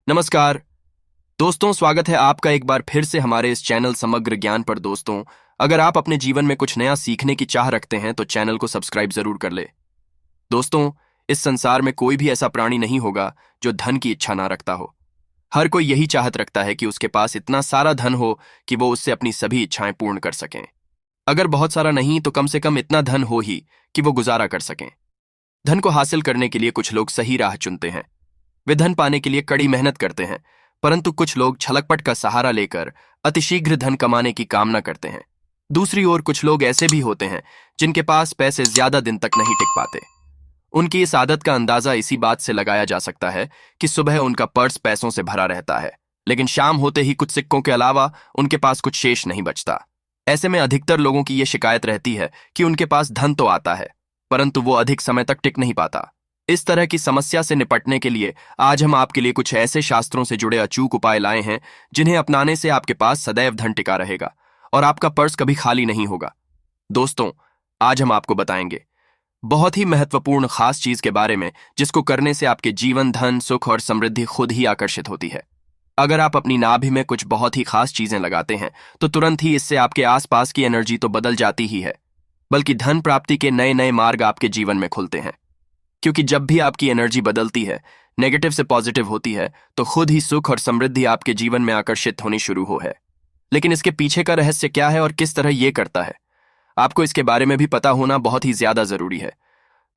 नमस्कार दोस्तों, स्वागत है आपका एक बार फिर से हमारे इस चैनल समग्र ज्ञान पर। दोस्तों, अगर आप अपने जीवन में कुछ नया सीखने की चाह रखते हैं तो चैनल को सब्सक्राइब जरूर कर ले। दोस्तों, इस संसार में कोई भी ऐसा प्राणी नहीं होगा जो धन की इच्छा ना रखता हो। हर कोई यही चाहत रखता है कि उसके पास इतना सारा धन हो कि वो उससे अपनी सभी इच्छाएं पूर्ण कर सकें। अगर बहुत सारा नहीं तो कम से कम इतना धन हो ही कि वो गुजारा कर सकें। धन को हासिल करने के लिए कुछ लोग सही राह चुनते हैं। वे धन पाने के लिए कड़ी मेहनत करते हैं, परंतु कुछ लोग छलकपट का सहारा लेकर अतिशीघ्र धन कमाने की कामना करते हैं। दूसरी ओर कुछ लोग ऐसे भी होते हैं जिनके पास पैसे ज्यादा दिन तक नहीं टिक पाते। उनकी इस आदत का अंदाजा इसी बात से लगाया जा सकता है कि सुबह उनका पर्स पैसों से भरा रहता है, लेकिन शाम होते ही कुछ सिक्कों के अलावा उनके पास कुछ शेष नहीं बचता। ऐसे में अधिकतर लोगों की यह शिकायत रहती है कि उनके पास धन तो आता है, परंतु वो अधिक समय तक टिक नहीं पाता। इस तरह की समस्या से निपटने के लिए आज हम आपके लिए कुछ ऐसे शास्त्रों से जुड़े अचूक उपाय लाए हैं जिन्हें अपनाने से आपके पास सदैव धन टिका रहेगा और आपका पर्स कभी खाली नहीं होगा। दोस्तों, आज हम आपको बताएंगे बहुत ही महत्वपूर्ण खास चीज के बारे में जिसको करने से आपके जीवन, धन, सुख और समृद्धि खुद ही आकर्षित होती है। अगर आप अपनी नाभि में कुछ बहुत ही खास चीजें लगाते हैं तो तुरंत ही इससे आपके आसपास की एनर्जी तो बदल जाती ही है, बल्कि धन प्राप्ति के नए नए मार्ग आपके जीवन में खुलते हैं। क्योंकि जब भी आपकी एनर्जी बदलती है, नेगेटिव से पॉजिटिव होती है, तो खुद ही सुख और समृद्धि आपके जीवन में आकर्षित होनी शुरू हो है। लेकिन इसके पीछे का रहस्य क्या है और किस तरह यह करता है, आपको इसके बारे में भी पता होना बहुत ही ज्यादा जरूरी है।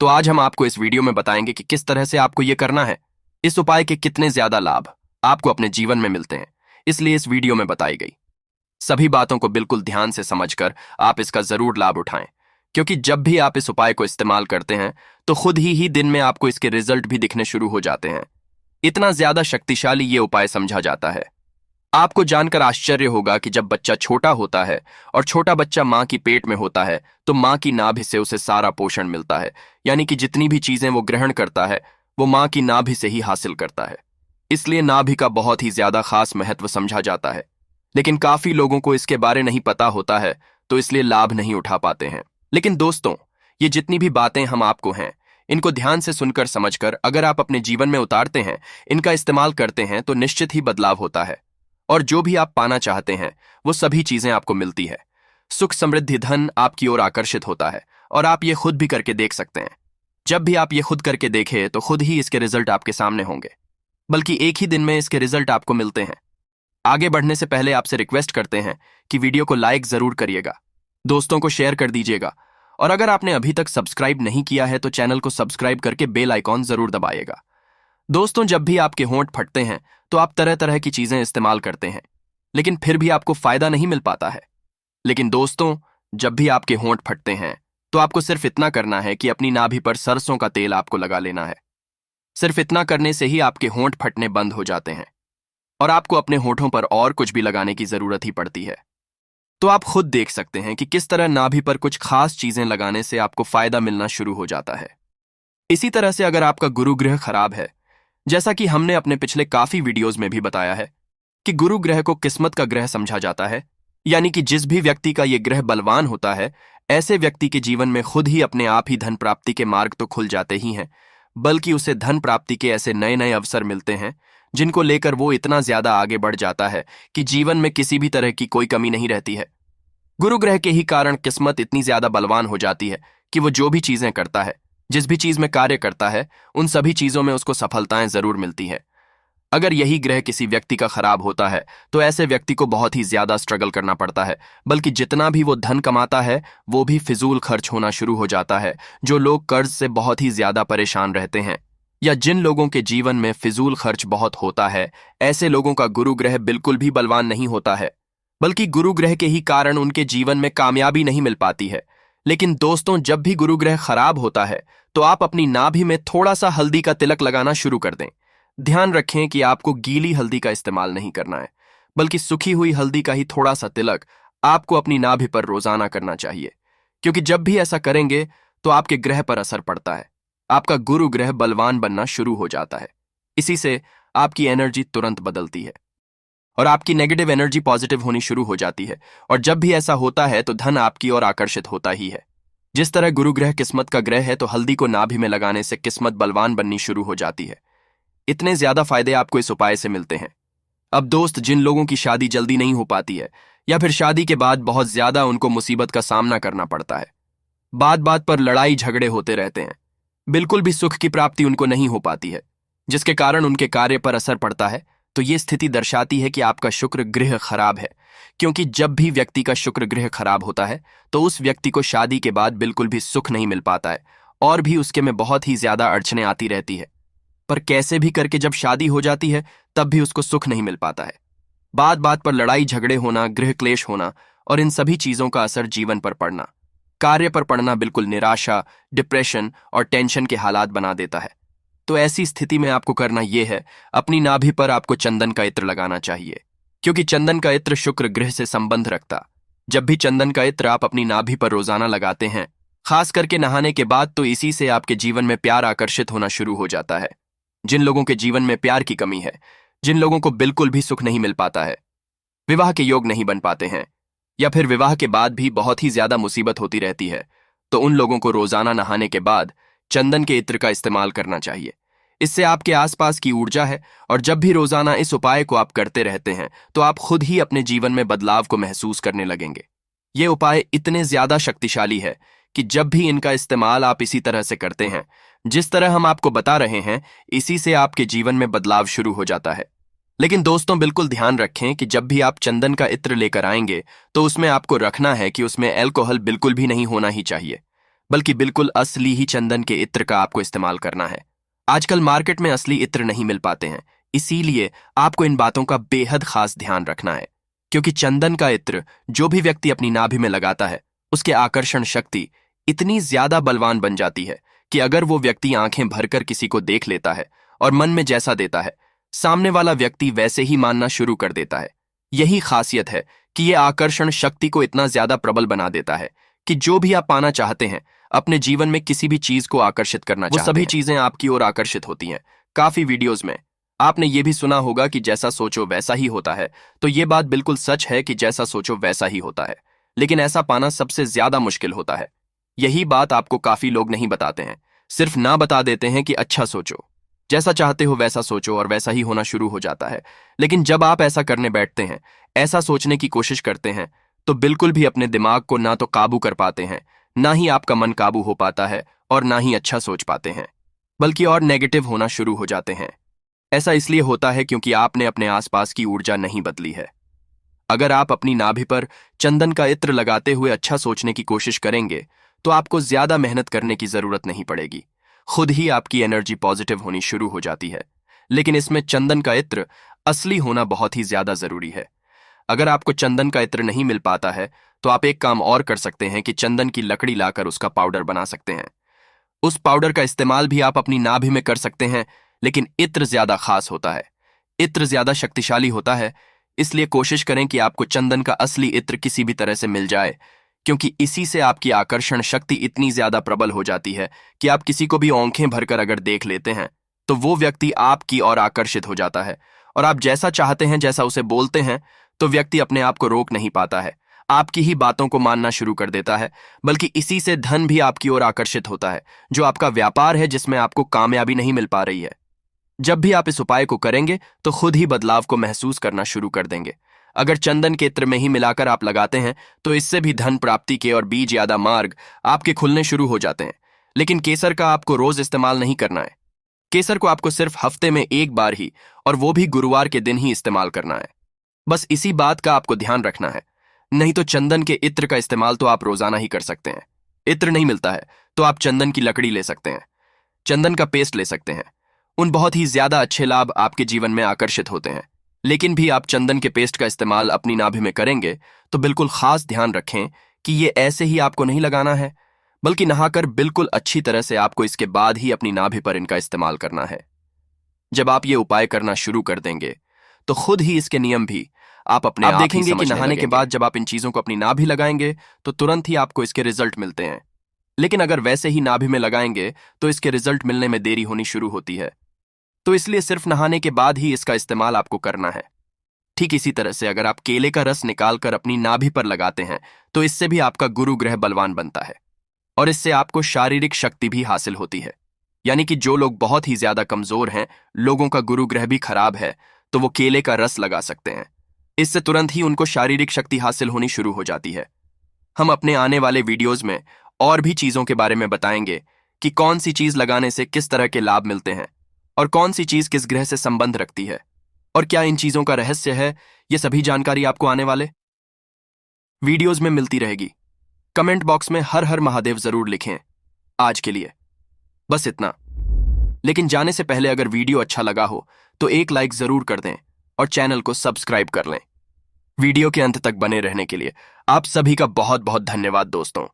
तो आज हम आपको इस वीडियो में बताएंगे कि किस तरह से आपको यह करना है, इस उपाय के कितने ज्यादा लाभ आपको अपने जीवन में मिलते हैं। इसलिए इस वीडियो में बताई गई सभी बातों को बिल्कुल ध्यान से समझकर आप इसका जरूर लाभ उठाएं, क्योंकि जब भी आप इस उपाय को इस्तेमाल करते हैं तो खुद ही दिन में आपको इसके रिजल्ट भी दिखने शुरू हो जाते हैं। इतना ज्यादा शक्तिशाली ये उपाय समझा जाता है। आपको जानकर आश्चर्य होगा कि जब बच्चा छोटा होता है और छोटा बच्चा मां की पेट में होता है तो मां की नाभि से उसे सारा पोषण मिलता है, यानी कि जितनी भी चीजें वो ग्रहण करता है वो मां की नाभि से ही हासिल करता है। इसलिए नाभि का बहुत ही ज्यादा खास महत्व समझा जाता है। लेकिन काफी लोगों को इसके बारे नहीं पता होता है, तो इसलिए लाभ नहीं उठा पाते हैं। लेकिन दोस्तों, ये जितनी भी बातें हम आपको हैं, इनको ध्यान से सुनकर समझकर अगर आप अपने जीवन में उतारते हैं, इनका इस्तेमाल करते हैं, तो निश्चित ही बदलाव होता है और जो भी आप पाना चाहते हैं वो सभी चीजें आपको मिलती है। सुख, समृद्धि, धन आपकी ओर आकर्षित होता है और आप ये खुद भी करके देख सकते हैं। जब भी आप ये खुद करके देखें तो खुद ही इसके रिजल्ट आपके सामने होंगे, बल्कि एक ही दिन में इसके रिजल्ट आपको मिलते हैं। आगे बढ़ने से पहले आपसे रिक्वेस्ट करते हैं कि वीडियो को लाइक जरूर करिएगा, दोस्तों को शेयर कर दीजिएगा और अगर आपने अभी तक सब्सक्राइब नहीं किया है तो चैनल को सब्सक्राइब करके बेल आइकॉन जरूर दबाइएगा। दोस्तों, जब भी आपके होंठ फटते हैं तो आप तरह तरह की चीजें इस्तेमाल करते हैं, लेकिन फिर भी आपको फायदा नहीं मिल पाता है। लेकिन दोस्तों, जब भी आपके होंठ फटते हैं तो आपको सिर्फ इतना करना है कि अपनी नाभि पर सरसों का तेल आपको लगा लेना है। सिर्फ इतना करने से ही आपके होंठ फटने बंद हो जाते हैं और आपको अपने होठों पर और कुछ भी लगाने की जरूरत ही पड़ती है। तो आप खुद देख सकते हैं कि किस तरह नाभि पर कुछ खास चीजें लगाने से आपको फायदा मिलना शुरू हो जाता है। इसी तरह से अगर आपका गुरु ग्रह खराब है, जैसा कि हमने अपने पिछले काफी वीडियोस में भी बताया है कि गुरु ग्रह को किस्मत का ग्रह समझा जाता है, यानी कि जिस भी व्यक्ति का यह ग्रह बलवान होता है, ऐसे व्यक्ति के जीवन में खुद ही अपने आप ही धन प्राप्ति के मार्ग तो खुल जाते ही हैं, बल्कि उसे धन प्राप्ति के ऐसे नए नए अवसर मिलते हैं जिनको लेकर वो इतना ज्यादा आगे बढ़ जाता है कि जीवन में किसी भी तरह की कोई कमी नहीं रहती है। गुरु ग्रह के ही कारण किस्मत इतनी ज्यादा बलवान हो जाती है कि वो जो भी चीजें करता है, जिस भी चीज में कार्य करता है, उन सभी चीजों में उसको सफलताएं जरूर मिलती है। अगर यही ग्रह किसी व्यक्ति का खराब होता है तो ऐसे व्यक्ति को बहुत ही ज्यादा स्ट्रगल करना पड़ता है, बल्कि जितना भी वो धन कमाता है वो भी फिजूल खर्च होना शुरू हो जाता है। जो लोग कर्ज से बहुत ही ज्यादा परेशान रहते हैं या जिन लोगों के जीवन में फिजूल खर्च बहुत होता है, ऐसे लोगों का गुरु ग्रह बिल्कुल भी बलवान नहीं होता है, बल्कि गुरु ग्रह के ही कारण उनके जीवन में कामयाबी नहीं मिल पाती है। लेकिन दोस्तों, जब भी गुरु ग्रह खराब होता है तो आप अपनी नाभि में थोड़ा सा हल्दी का तिलक लगाना शुरू कर दें। ध्यान रखें कि आपको गीली हल्दी का इस्तेमाल नहीं करना है, बल्कि सूखी हुई हल्दी का ही थोड़ा सा तिलक आपको अपनी नाभि पर रोजाना करना चाहिए, क्योंकि जब भी ऐसा करेंगे तो आपके ग्रह पर असर पड़ता है, आपका गुरु ग्रह बलवान बनना शुरू हो जाता है। इसी से आपकी एनर्जी तुरंत बदलती है और आपकी नेगेटिव एनर्जी पॉजिटिव होनी शुरू हो जाती है, और जब भी ऐसा होता है तो धन आपकी ओर आकर्षित होता ही है। जिस तरह गुरु ग्रह किस्मत का ग्रह है, तो हल्दी को नाभि में लगाने से किस्मत बलवान बननी शुरू हो जाती है। इतने ज्यादा फायदे आपको इस उपाय से मिलते हैं। अब दोस्त, जिन लोगों की शादी जल्दी नहीं हो पाती है या फिर शादी के बाद बहुत ज्यादा उनको मुसीबत का सामना करना पड़ता है, बात बात पर लड़ाई झगड़े होते रहते हैं, बिल्कुल भी सुख की प्राप्ति उनको नहीं हो पाती है, जिसके कारण उनके कार्य पर असर पड़ता है, तो ये स्थिति दर्शाती है कि आपका शुक्र ग्रह खराब है। क्योंकि जब भी व्यक्ति का शुक्र ग्रह खराब होता है तो उस व्यक्ति को शादी के बाद बिल्कुल भी सुख नहीं मिल पाता है और भी उसके में बहुत ही ज्यादा अड़चने आती रहती है। पर कैसे भी करके जब शादी हो जाती है तब भी उसको सुख नहीं मिल पाता है। बात बात पर लड़ाई झगड़े होना, गृह क्लेश होना और इन सभी चीजों का असर जीवन पर पड़ना, कार्य पर पड़ना बिल्कुल निराशा, डिप्रेशन और टेंशन के हालात बना देता है। तो ऐसी स्थिति में आपको करना यह है, अपनी नाभि पर आपको चंदन का इत्र लगाना चाहिए, क्योंकि चंदन का इत्र शुक्र ग्रह से संबंध रखता। जब भी चंदन का इत्र आप अपनी नाभि पर रोजाना लगाते हैं, खास करके नहाने के बाद, तो इसी से आपके जीवन में प्यार आकर्षित होना शुरू हो जाता है। जिन लोगों के जीवन में प्यार की कमी है, जिन लोगों को बिल्कुल भी सुख नहीं मिल पाता है, विवाह के योग नहीं बन पाते हैं या फिर विवाह के बाद भी बहुत ही ज्यादा मुसीबत होती रहती है, तो उन लोगों को रोजाना नहाने के बाद चंदन के इत्र का इस्तेमाल करना चाहिए। इससे आपके आसपास की ऊर्जा है और जब भी रोजाना इस उपाय को आप करते रहते हैं तो आप खुद ही अपने जीवन में बदलाव को महसूस करने लगेंगे। ये उपाय इतने ज्यादा शक्तिशाली है कि जब भी इनका इस्तेमाल आप इसी तरह से करते हैं, जिस तरह हम आपको बता रहे हैं, इसी से आपके जीवन में बदलाव शुरू हो जाता है। लेकिन दोस्तों, बिल्कुल ध्यान रखें कि जब भी आप चंदन का इत्र लेकर आएंगे तो उसमें आपको रखना है कि उसमें अल्कोहल बिल्कुल भी नहीं होना ही चाहिए, बल्कि बिल्कुल असली ही चंदन के इत्र का आपको इस्तेमाल करना है। आजकल मार्केट में असली इत्र नहीं मिल पाते हैं, इसीलिए आपको इन बातों का बेहद खास ध्यान रखना है, क्योंकि चंदन का इत्र जो भी व्यक्ति अपनी नाभि में लगाता है, उसके आकर्षण शक्ति इतनी ज्यादा बलवान बन जाती है कि अगर वो व्यक्ति आंखें भरकर किसी को देख लेता है और मन में जैसा देता है, सामने वाला व्यक्ति वैसे ही मानना शुरू कर देता है। यही खासियत है कि ये आकर्षण शक्ति को इतना ज्यादा प्रबल बना देता है कि जो भी आप पाना चाहते हैं, अपने जीवन में किसी भी चीज को आकर्षित करना चाहते हैं, वो सभी चीजें आपकी ओर आकर्षित होती हैं। काफी वीडियोस में आपने ये भी सुना होगा कि जैसा सोचो वैसा ही होता है, तो ये बात बिल्कुल सच है कि जैसा सोचो वैसा ही होता है, लेकिन ऐसा पाना सबसे ज्यादा मुश्किल होता है। यही बात आपको काफी लोग नहीं बताते हैं, सिर्फ ना बता देते हैं कि अच्छा सोचो, जैसा चाहते हो वैसा सोचो, और वैसा ही होना शुरू हो जाता है। लेकिन जब आप ऐसा करने बैठते हैं, ऐसा सोचने की कोशिश करते हैं, तो बिल्कुल भी अपने दिमाग को ना तो काबू कर पाते हैं, ना ही आपका मन काबू हो पाता है और ना ही अच्छा सोच पाते हैं, बल्कि और नेगेटिव होना शुरू हो जाते हैं। ऐसा इसलिए होता है क्योंकि आपने अपने आसपास की ऊर्जा नहीं बदली है। अगर आप अपनी नाभि पर चंदन का इत्र लगाते हुए अच्छा सोचने की कोशिश करेंगे तो आपको ज्यादा मेहनत करने की जरूरत नहीं पड़ेगी, खुद ही आपकी एनर्जी पॉजिटिव होनी शुरू हो जाती है। लेकिन इसमें चंदन का इत्र असली होना बहुत ही ज्यादा जरूरी है। अगर आपको चंदन का इत्र नहीं मिल पाता है तो आप एक काम और कर सकते हैं कि चंदन की लकड़ी लाकर उसका पाउडर बना सकते हैं। उस पाउडर का इस्तेमाल भी आप अपनी नाभि में कर सकते हैं, लेकिन इत्र ज्यादा खास होता है, इत्र ज्यादा शक्तिशाली होता है। इसलिए कोशिश करें कि आपको चंदन का असली इत्र किसी भी तरह से मिल जाए, क्योंकि इसी से आपकी आकर्षण शक्ति इतनी ज्यादा प्रबल हो जाती है कि आप किसी को भी आंखें भरकर अगर देख लेते हैं तो वो व्यक्ति आपकी ओर आकर्षित हो जाता है, और आप जैसा चाहते हैं, जैसा उसे बोलते हैं, तो व्यक्ति अपने आप को रोक नहीं पाता है, आपकी ही बातों को मानना शुरू कर देता है। बल्कि इसी से धन भी आपकी ओर आकर्षित होता है, जो आपका व्यापार है, जिसमें आपको कामयाबी नहीं मिल पा रही है। जब भी आप इस उपाय को करेंगे तो खुद ही बदलाव को महसूस करना शुरू कर देंगे। अगर चंदन के इत्र में ही मिलाकर आप लगाते हैं तो इससे भी धन प्राप्ति के और बीज यादा मार्ग आपके खुलने शुरू हो जाते हैं। लेकिन केसर का आपको रोज इस्तेमाल नहीं करना है। केसर को आपको सिर्फ हफ्ते में एक बार ही, और वो भी गुरुवार के दिन ही इस्तेमाल करना है। बस इसी बात का आपको ध्यान रखना है। नहीं तो चंदन के इत्र का इस्तेमाल तो आप रोजाना ही कर सकते हैं। इत्र नहीं मिलता है तो आप चंदन की लकड़ी ले सकते हैं, चंदन का पेस्ट ले सकते हैं। उन बहुत ही ज्यादा अच्छे लाभ आपके जीवन में आकर्षित होते हैं। लेकिन भी आप चंदन के पेस्ट का इस्तेमाल अपनी नाभि में करेंगे तो बिल्कुल खास ध्यान रखें कि ये ऐसे ही आपको नहीं लगाना है, बल्कि नहाकर बिल्कुल अच्छी तरह से आपको इसके बाद ही अपनी नाभि पर इनका इस्तेमाल करना है। जब आप ये उपाय करना शुरू कर देंगे तो खुद ही इसके नियम भी आप अपने आप देखेंगे कि नहाने के बाद जब आप इन चीजों को अपनी नाभि लगाएंगे तो तुरंत ही आपको इसके रिजल्ट मिलते हैं। लेकिन अगर वैसे ही नाभि में लगाएंगे तो इसके रिजल्ट मिलने में देरी होनी शुरू होती है। तो इसलिए सिर्फ नहाने के बाद ही इसका इस्तेमाल आपको करना है। ठीक इसी तरह से अगर आप केले का रस निकालकर अपनी नाभि पर लगाते हैं तो इससे भी आपका गुरु ग्रह बलवान बनता है और इससे आपको शारीरिक शक्ति भी हासिल होती है। यानी कि जो लोग बहुत ही ज्यादा कमजोर हैं, लोगों का गुरु ग्रह भी खराब है, तो वो केले का रस लगा सकते हैं। इससे तुरंत ही उनको शारीरिक शक्ति हासिल होनी शुरू हो जाती है। हम अपने आने वाले वीडियोज में और भी चीजों के बारे में बताएंगे कि कौन सी चीज लगाने से किस तरह के लाभ मिलते हैं और कौन सी चीज किस ग्रह से संबंध रखती है और क्या इन चीजों का रहस्य है। ये सभी जानकारी आपको आने वाले वीडियोज में मिलती रहेगी। कमेंट बॉक्स में हर हर महादेव जरूर लिखें। आज के लिए बस इतना। लेकिन जाने से पहले अगर वीडियो अच्छा लगा हो तो एक लाइक जरूर कर दें और चैनल को सब्सक्राइब कर लें। वीडियो के अंत तक बने रहने के लिए आप सभी का बहुत बहुत धन्यवाद दोस्तों।